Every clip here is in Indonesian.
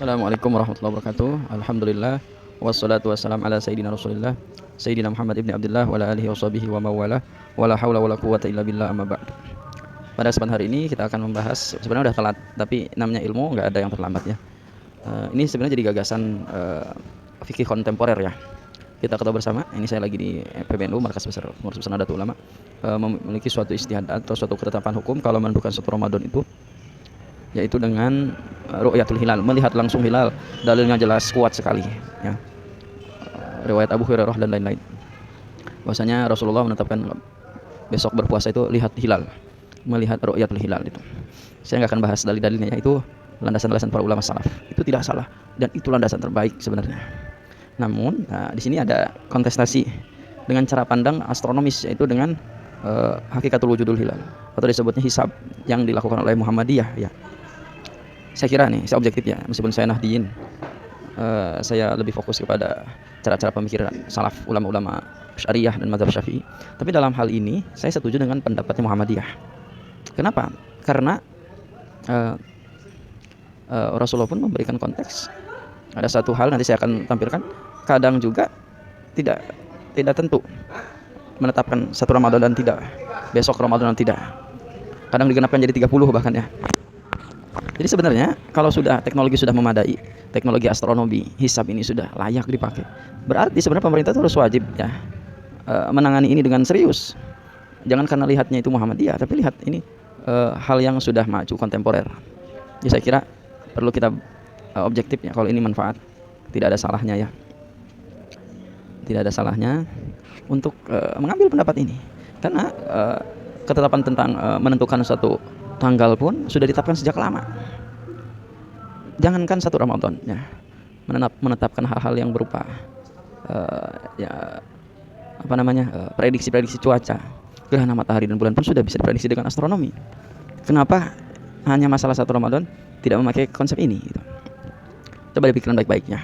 Assalamualaikum warahmatullahi wabarakatuh. Alhamdulillah wassalatu wassalamu ala sayyidina Rasulillah Sayyidina Muhammad ibn Abdullah wa ala alihi washabihi wa mawala wala haula wala quwwata illa billah amma ba'd. Pada kesempatan hari ini kita akan membahas, sebenarnya udah telat tapi namanya ilmu nggak ada yang terlambat ya. Ini sebenarnya jadi gagasan fikih kontemporer ya. Kita ketahui bersama, ini saya lagi di PBNU, Markas Besar Pengurus Besar Nahdlatul Ulama, memiliki suatu istihad atau suatu ketetapan hukum kalau menentukan satu Ramadan itu, yaitu dengan ru'yatul hilal, melihat langsung hilal. Dalilnya jelas kuat sekali ya. Riwayat Abu Hurairah dan lain-lain, bahwasanya Rasulullah menetapkan besok berpuasa itu lihat hilal, melihat ru'yatul hilal itu. Saya nggak akan bahas dalil-dalilnya, itu landasan-landasan para ulama salaf. Itu tidak salah dan itu landasan terbaik sebenarnya. Namun di sini ada kontestasi dengan cara pandang astronomis, yaitu dengan hakikatul wujudul hilal atau disebutnya hisab yang dilakukan oleh Muhammadiyah ya. Saya kira nih, saya objektif ya, meskipun saya Nahdiyin, saya lebih fokus kepada cara-cara pemikiran salaf, ulama-ulama syariah dan mazhab syafi'i. Tapi dalam hal ini saya setuju dengan pendapatnya Muhammadiyah. Kenapa? Karena Rasulullah pun memberikan konteks. Ada satu hal nanti saya akan tampilkan, kadang juga tidak tentu menetapkan satu Ramadan dan tidak, besok Ramadan dan tidak. Kadang digenapkan jadi 30 bahkan ya. Jadi sebenarnya kalau sudah teknologi sudah memadai, teknologi astronomi, hisab ini sudah layak dipakai, berarti sebenarnya pemerintah itu harus wajib ya menangani ini dengan serius. Jangan karena lihatnya itu Muhammadiyah, tapi lihat ini hal yang sudah maju kontemporer. Jadi saya kira perlu kita objektif ya, kalau ini manfaat, tidak ada salahnya ya. Tidak ada salahnya untuk mengambil pendapat ini. Karena ketetapan tentang menentukan satu tanggal pun sudah ditetapkan sejak lama. Jangankan satu Ramadan ya, menetapkan hal-hal yang berupa prediksi-prediksi cuaca, gerhana matahari dan bulan pun sudah bisa diprediksi dengan astronomi. Kenapa hanya masalah satu Ramadan tidak memakai konsep ini gitu? Coba dipikirkan baik-baiknya.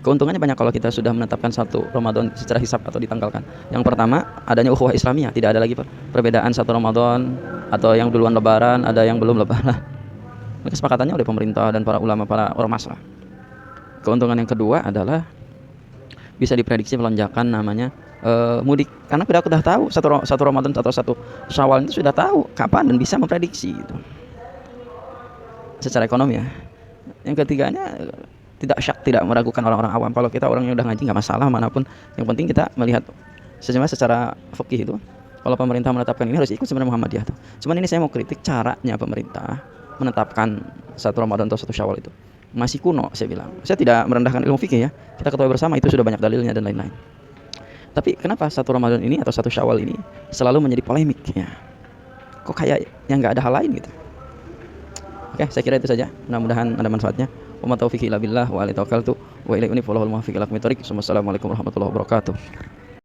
Keuntungannya banyak kalau kita sudah menetapkan satu Ramadan secara hisab atau ditanggalkan. Yang pertama, adanya ukhuwah Islamiyah, tidak ada lagi perbedaan satu Ramadan atau yang duluan lebaran, ada yang belum lebaran. Kesepakatannya oleh pemerintah dan para ulama, para ormas lah. Keuntungan yang kedua adalah bisa diprediksi melonjakan namanya mudik, karena kita sudah tahu satu Ramadan atau satu Syawal itu sudah tahu kapan dan bisa memprediksi gitu. Secara ekonomi ya. Yang ketiganya tidak meragukan orang-orang awam. Kalau kita orang yang udah ngaji nggak masalah manapun, yang penting kita melihat secara fikih itu. Kalau pemerintah menetapkan ini harus ikut sebenarnya Muhammadiyah tuh. Cuman ini saya mau kritik caranya pemerintah menetapkan satu Ramadan atau satu Syawal itu masih kuno, saya bilang. Saya tidak merendahkan ilmu fikih ya. Kita ketahui bersama itu sudah banyak dalilnya dan lain-lain. Tapi kenapa satu Ramadan ini atau satu Syawal ini selalu menjadi polemik ya? Kok kayak yang nggak ada hal lain gitu? Oke, saya kira itu saja. Mudah-mudahan ada manfaatnya. Wa ma taufiqi illa billah wa alaihi tawakkaltu wa ilaihi unib wallahu al-muwaffiq ila aqwamit thoriq. Wassalamualaikum warahmatullahi wabarakatuh.